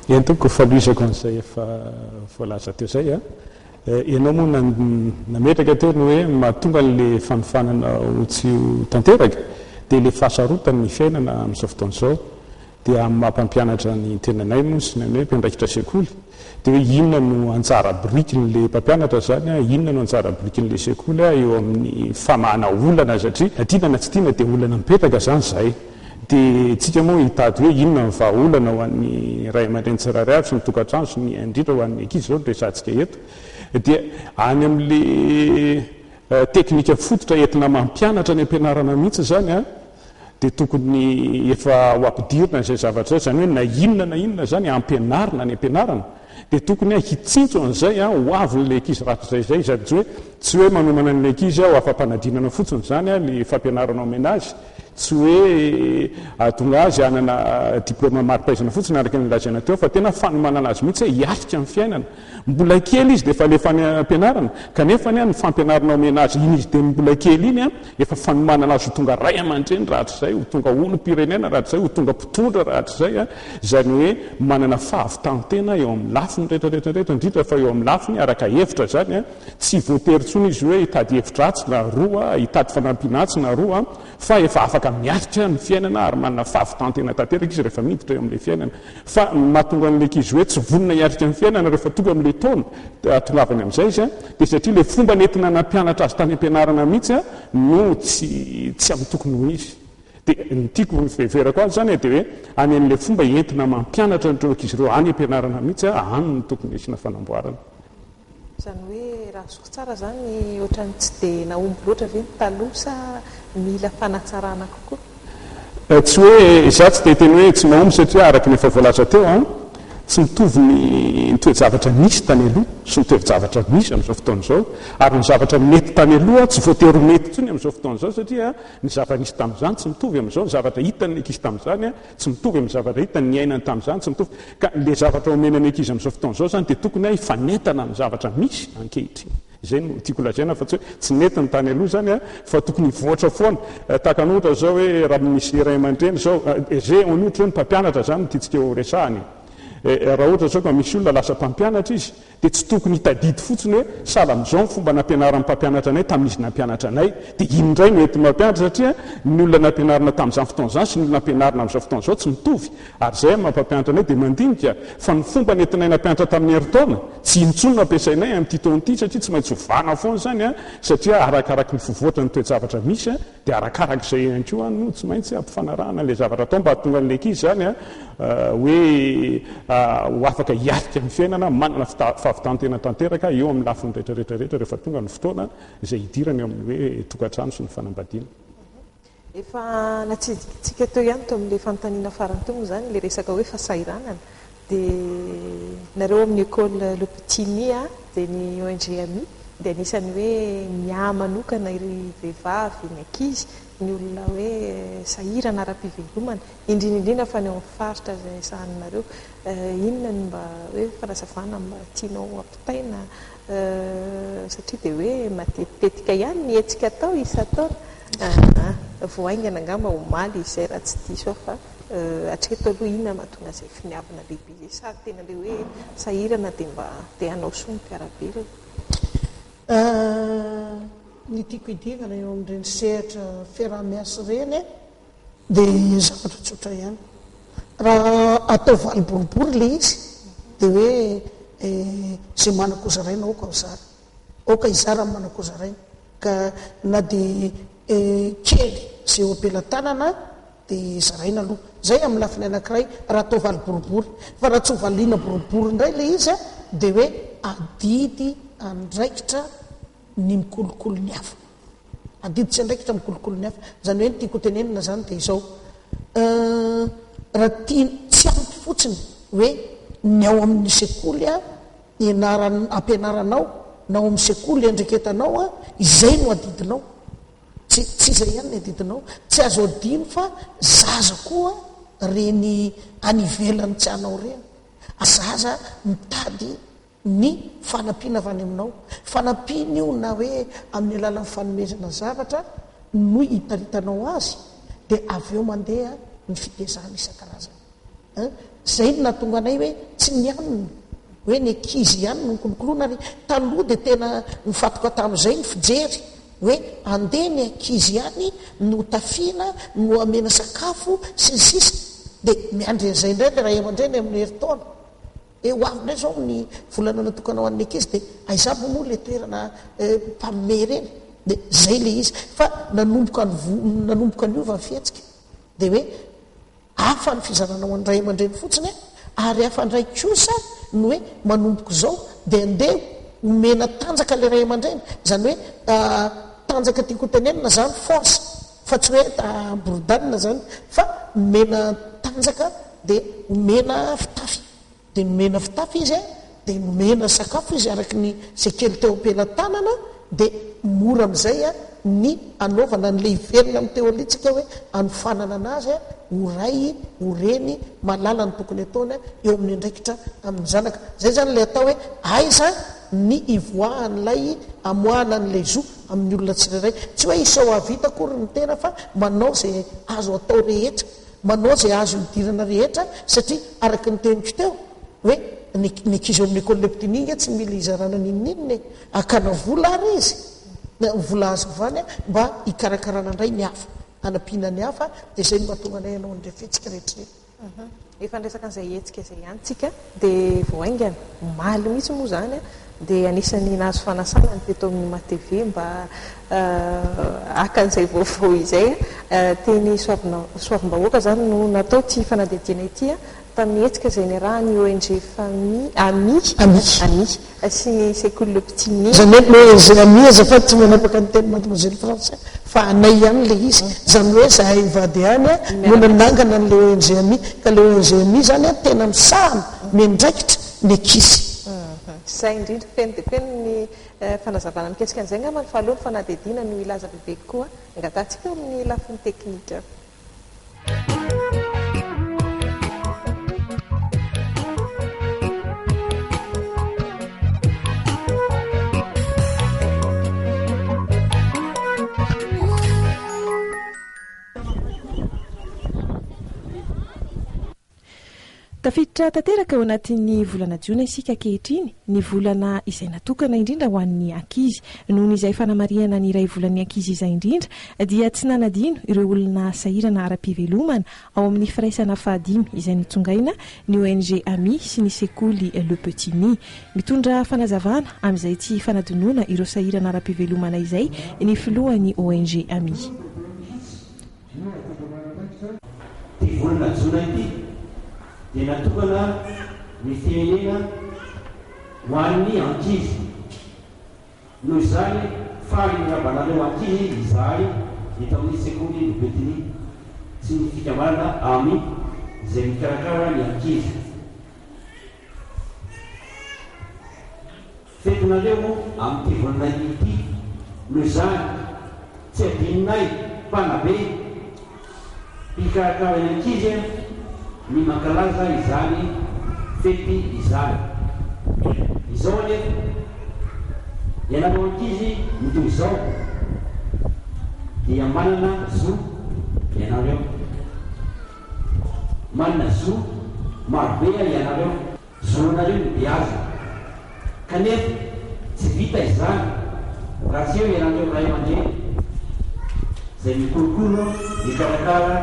Entoko faloizako an'izay efa voalaza teo zay a ianao moa nametraka teo ny hoe mahatonga n'le fanofanana ho tsy ho tanteraka dia le fahasarotany ny fiainana amin'izao fotoan'izao dia amin'ny mampampianatra ny tenanay moa sy ny hoe mpiandraikitra sekoly dia hoe inona no anjara birikin'le mpampianatra zany a inona no anjara birikin'le sekoly a eo amin'ny famahana olana satria tiana na tsy tiana dia olana mipetraka zany zahay dia tsika moa hitady hoe inona vahaolana ho an'ny ray aman-dreny tsirairay avy sy nytokantrano sy ny indrindra ho an'ny ankizy zao no resantsika eto dia any amin'le teknika fototra entina mampianatra ny ampianarana mihitsy zany a dia tokony efa ho ampidirina izay zavatra zay zany hoe na inona zany ampianarina ny ampianarana dia tokony hitsinjo an'izay a ho avin'le ankizy ratrazay zay hoe tsy hoe manomana n'le ankizy ho afa-panadinana fotsiny zany a le fampianarana amenazy tsy hoe atonga azy anana diplôma mari-paizana fotsiny araka ny lazaina teo fa tena fanomanana azy mihitsy hoe hiatrika amin'ny fiainana mbola kely izy dia efa lefa ny ampianarana kanefa ny a ny fampianarana omena azy iny izy dia mbola kely iny a efa fanomanana azy ho tonga ray aman-dreny rahatr'izay ho tonga olom-pirenena rahatr'izay ho tonga mpitondra rahatr'izay a zany hoe manana fahavitantena eo amin'ny lafiny rehetrarehetrarehetra indrindra fa eo amin'ny lafiny araka hevitra zany a tsy voatery tsony izy hoe hitady hevitra atsy na roa hitady fanampianatsy na roa fa efa afaka miaritra ny fiainana ary manana fahavitantena tanteraka izy rehefa miditra eo amin'le fiainana fa mahatonga an'le ankizy hoe tsy vonona hiaritra ny fiainana rehefa tonga amin'le taona tongavany amin'izay izy a dia satria le fomba nentina nampianatra azy tany ampianarana mihitsy a no tsy amin'ny tokony ho izy dia ny tiako miveverako azy zany dia hoe any an'le fomba entina mampianatra nireo ankizy ireo any ampianarana mihitsy a any no tokony isina fanamboarana zany hoe raha soko tsara zany ohatrany tsy dia naomby loatra ve mitalosa mila fanatsarana kokoa tsy hoe za tsy dia teny hoe tsy naomby satria araka ny efa voalaza teo a tsy mitovy ny toe-javatra misy tany aloha sy ny toe-javatra misy amin'izao fotoan'izao ary ny zavatra mety tany aloha tsy voatery mety tsony amin'izao fotoan'izao satria ny zava-nisy tamin'izany tsy mitovy amin'izao ny zavatra hitany ankizy tamin'izany a tsy mitovy amin'ny zavatra hitany ny ainany tamin'izany tsy mitovy ka le zavatra omenany ankizy amin'izao fotoan'izao zany dia tokony hifanentana amin'ny zavatra misy ankehitriny izay no tiako lazaina fa tsy hoe tsy netiny tany aloha zany a fa tokony voatra foana tahaka ny ohatra zao hoe raha misy ray aman-dreny zao zay onohatra hoe ny mpampianatra zany no tiantsika ho resahany raha ohatra zao ka misy olona lasa mpampianatra izy dia tsy tokony hitadidy fotsiny hoe sahala amin'izao ny fomba nampianarana mpampianatra anay tamin'izy nampianatra anay dia inondray no ety mampianatra satria ny olona nampianarana tamin'izany fotoan'izany sy ny olona nampianarana amin'izao fotoan'izao tsy mitovy ary zay mampampianatra anay dia mandinika fa ny fomba nentinay nampianatra tamin'ny heritaona tsy intsony nampiasainay amin'ity taon'ity satria tsy maintsy hovana foana zany a satria arakaraka ny fivoatra ny toe-javatra misy a dia arakarak'izay ihany koa no tsy maintsy ampifanarahana le zavatra atao mba hatonga an'le ankizy zany a hoe ho afaka hiarika amin'ny fiainana manana fahavitantena tanteraka eo amin'ny lafiny rehetrarehetrarehetra rehefa tonga ny fotoana izay hidirana eo amin'ny hoe tokantrano sy ny fanambadiana efa natsidikitsika teo ihany to amin'le fanontaniana farany teo moa zany le resaka hoe fahasahiranana dia nareo amin'ny école le petit-ny a dia ny ONGMI dia anisany hoe miamanokana iry vehivavy ny ankizy ny olona hoe sahirana ara-pivelomana indrindraindrindra fa ny eo amin'ny faritra zay sahaninareo inona ny mba hoe fanazavana mba tianao ampitaina satria dia hoe matetitetika ihany ny hetsika atao isa-taona voaingana angamba homaly izay raha tsy diso fa hatreto aloha inona mahatonga izay finiavana lehibe zay sary tena le hoe sahirana dia mba dia hanao soa ny mpiarabelona ny tiako idivana eo amin'ireny sehatra fiarah-miasy ireny dia zavatra tsotra ihany raha atao valiboribory le izy dia hoe zay manako-zaraina aoka zara aoka izara manako-zaraina ka na dia kely zay eo ampelantanana dia zaraina aloha zay amin'ny lafiny anankiray raha atao valiboribory fa raha tsy ho valiana boribory indray le izy a dia hoe adidy andraikitra ny mikolokolo ny hafa adidy tsy andraikitra mikolokolo ny hafa zany hoe ny tiako tenenina zany dia izao raha tia tsy ampy fotsiny hoe ny ao amin'ny sekoly a ampianaranao na ao amin'ny sekoly andreketanao a izay no adidinao tsy izay ihany ny adidinao tsy azo adino fa zaza koa reny anivelany tsy hanao reny azaza mitady ny fanampiana avy any aminao fanampiana io na hoe amin'ny alalan'ny fanomezana zavatra no hitaritanao azy dia avy eo mandeha ny fitezahana isan-karazany zay no natonga anay hoe tsy nianina hoe ny ankizy ihany no nykolokoloana ary taloha dia tena nifatoka tamin'izay ny fijery hoe andeha ny ankizy ihany no tafiana no amena sakafo sy ny sisa dia miandren'izay indray le raha aman-dreny amin'ny heritaona eo avy indray zao ny volana natokana ho an'ny ankizy dia aizabo moa le toerana mpaome reny dia zay le izy fa nanomboka ny ova ny fihetsika dia hoe hafa ny fizarana ho an'ray aman-dreny fotsiny ary hafa ndray kosa no hoe manomboko zao dia andeha omena tanjaka le ray aman-dreny zany hoe tanjaka tiako tenenina zany force fa tsy hoe borodanina zany fa omena tanjaka dia omena fitafy dia nomena fitafy izy dia nomena sakafo izy araky ny zay kely teo am-pelantanana dia mora amin'izay ny anaovana n'le iverina amin'ny teo alitsika hoe anofanana anazy ho ray ho reny malala ny tokony ataony eo amin'ny ndraikitra amin'ny zanaka zay zany le atao hoe aiza ny ivoahan'lay amoahana n'lay zo amin'ny olona tsirairay tsy hoe isao avita kory ny tena fa manao zay azo atao rehetra manao zay azo idirana rehetra satria araky ny teniko teo hoe ny ankizy eo amin'ny école le petininga tsy mila izarana ninininy akana vola ary izy vola azo vany mba hikarakarana indray ny hafa anampiana ny hafa dia zay no mahatonga anay anao ndray fetsika rehetrarehetra efa nresaka an'izay hetsika izay ihanytsika dia voaingana maly mihitsy moa zany dia anisan'ny nahazo fanasana ny teto amin'ny matv mba akan'izay vaovao izay teny soavim-bahoaka zany no natao ty fanadediana ity tamin'ny hetsika izay ny raha ny ONG ami sy ny secoule le petit zany hoe ONG ami azafady tsy manapaka ny teny mademoiselle français fa anay ihany le izy zany hoe zahay ivady ihany no nanangana n'le ONG ami ka le ONG ami zany tena misahana mendraikitra ny ankizy zay indrindra feno dia feno ny fanazavana mikesika an'izay ngamba ny fahalohany fanadediana no ilaza bebe koa angatatsika eo amin'ny lafiny teknika tafiditra tanteraka ao anatin'ny volana jiona isika kehitriny ny volana izay natokana indrindra ho an'ny ankizy noho ny izay fanamariana ny iray volan'ny ankizy izay indrindra dia tsy nanadino ireo olona sahirana ara-pivelomana ao amin'ny firaisana fahadimy izay nitsongaina ny ONG ami sy ny sekoly le petit ni mitondra fanazavana amin'izay tsy fanadinoana ireo sahirana ara-pivelomana izay ny filohan'ny ONG ami dia natokana ny firenena ho an'ny ankizy noho izany fahalinrabanareo ankizy izahay eto amin'ny sekoly le petit ni sy ny fikamarana ami izay mikarakara ny ankizy fetinareo amin'ny tevolinay ity noho izany tsy adininay mpanabe mpikarakara ny ankizy ny mankalaza izany fety izany izao anefa ianareo ankizy nitoy izao dia manana zo ianareo manana zo marobe ianareo zonareo ny beaza kanefa tsy vita izany raha tsy eo ianareo ray aman-dreny zay mikolokolo mikarakara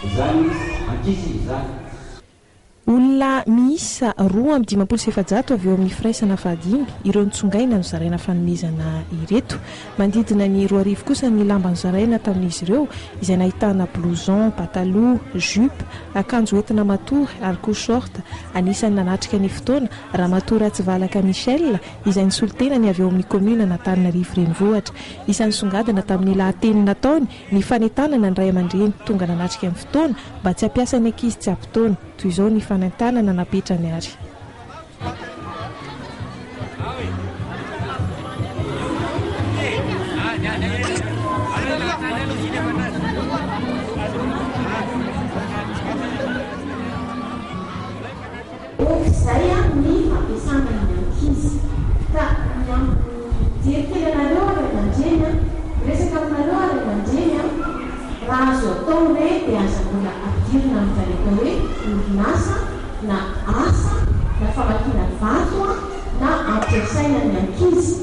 izany ankizy izany olona miisa 2,700 avy eo amin'ny firaisana fahadimy ireo nitsongaina no zaraina fanomezana ireto mandidina ny 2,000 kosa ny lamba ny zaraina tamin'izy ireo izay nahitana blouson, pataloha, jupe, akanjo entina matory ary koa short anisan'ny nanatrika ny fotoana raha matory Atsivalaka Michel izay nisolitena ny avy eo amin'ny commune Antananarivo renivohitra isan'ny songadina tamin'ny lahateny nataony ny fanentanana ny ray aman-dreny tonga nanatrika ny fotoana mba tsy hampiasa ny ankizy tsy ampitoana toy izao ny fanentanana napetrany ary zay ny fampiasana ny ankizy ka jery anareo ary aman-dreny resaka aminareo ary aman-dreny raha azo atao re dia aza mbola dirina amin'izareka hoe orinasa na asa na famakiana vato na ampiasaina ny ankizy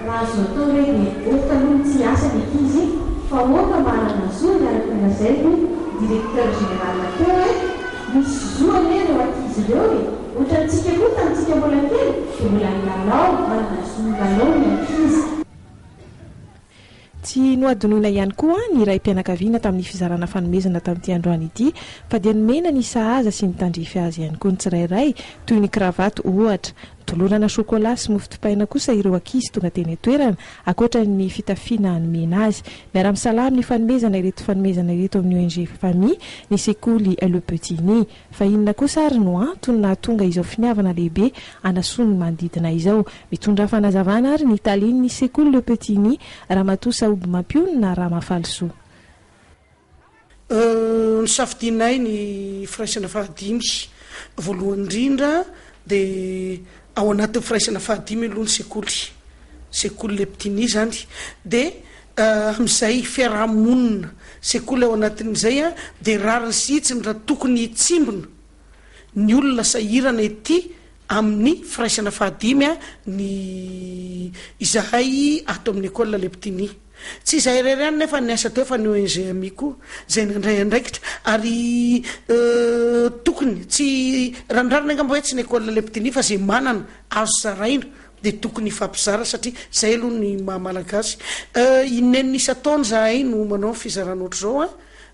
raha azo atao hoe dia ohatra aloha tsy asa ny ankizy fa ohatra manana zo miaraka nazay no directeur général teo hoe misy zoany eo ankizy ireo e ohatra ntsika koa tamintsika mbola kely dia mbola milalao manana zo milalao ny ankizy. Tsy noadonina ihany koa ny ray mpianakaviana tamin'ny fizarana fanomezana tamin'ity androany ity fa dia nomena ny sahaza sy nitandrify azy ihany koa ny tsirairay toy ny kravato ohatra. Tolorana chocolat sy mofo dipaina kosa ireo ankizy tonga teny toerana akoatra ny fitafiana nomena azy. Miara-misalama ny fanomezana ireto amin'ny ONG famille ny sekoly Le Petit Nid. Fa inona kosa ary no antony nahatonga izao finiavana lehibe anasony manodidina izao. Mitondra fanazavana ary ny taliny ny sekoly Le Petit Nid Ramatoa Saoby Mampiony na Ramafalisoa. Ny safidinay ny firaisana fahadimy voalohany indrindra dia ao anatin'ny firaisana fahadimy aloha ny sekoly Le Petit Nid zany dia amin'izay fiarahamonina sekoly ao anatin'izay a dia rariny sitsiny raha tokony hitsimbona ny olona sahirana ety amin'ny firaisana fahadimy a ny izahay ato amin'ny école Le Petit Nid. Tsy izahay irery ihany nefa ny asa teo fa ny ONG amiko zay nandray andraikitra ary tokony tsy randrarina angamba hoe tsy ny école Le Petit Nid fa zay manana azo zaraina dia tokony fampizara satria zay aloha ny mahamalagasy. Inenina isa-taona zahay no manao fizarana ohatr' zao a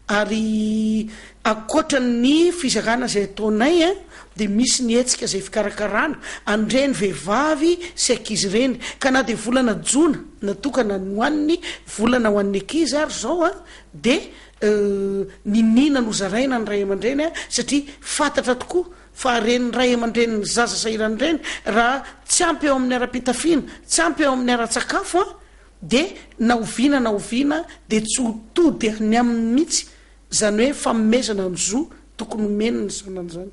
ary akoatra ny fizarana zay ataonay a dia misy ny hetsika zay fikarakarana andreny vehivavy sy ankizy ireny ka na dia volana jona natokana ny hoan'ny volana ho an'ny ankizy ary zao a dia ninina no zaraina ny ray aman-dreny a satria fantatra tokoa fa reny ray aman-dreny ny zaza sahirany ireny raha tsy ampy eo amin'ny ara-pitafiana tsy ampy eo amin'ny ara-tsakafo a dia na oviana dia tsy hotody any aminy mihitsy zany hoe famomezana ny zo tokony homenina ny zanan'izany.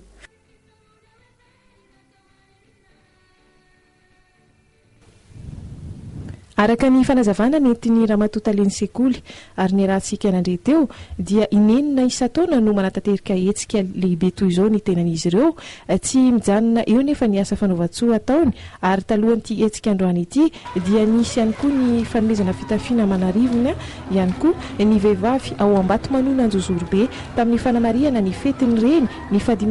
Araka ny fanazavana nentiny Ramatoa Taleny sekoly ary ny rahantsika nandre teo dia inenina isa-taona no manataterika hetsika lehibe toy izao ny tenan'izy ireo tsy mijanona eo nefa ny asa fanaovan-tsoa ataony ary talohan'ity hetsika androany ity dia nisy ihany koa ny fanomezana fitafiana manarivona ihany koa ny vehivavy ao Ambatomanoana Anjozorobe tamin'ny fanamariana ny fetiny reny ny 5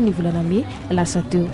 ny volana May lasa teo.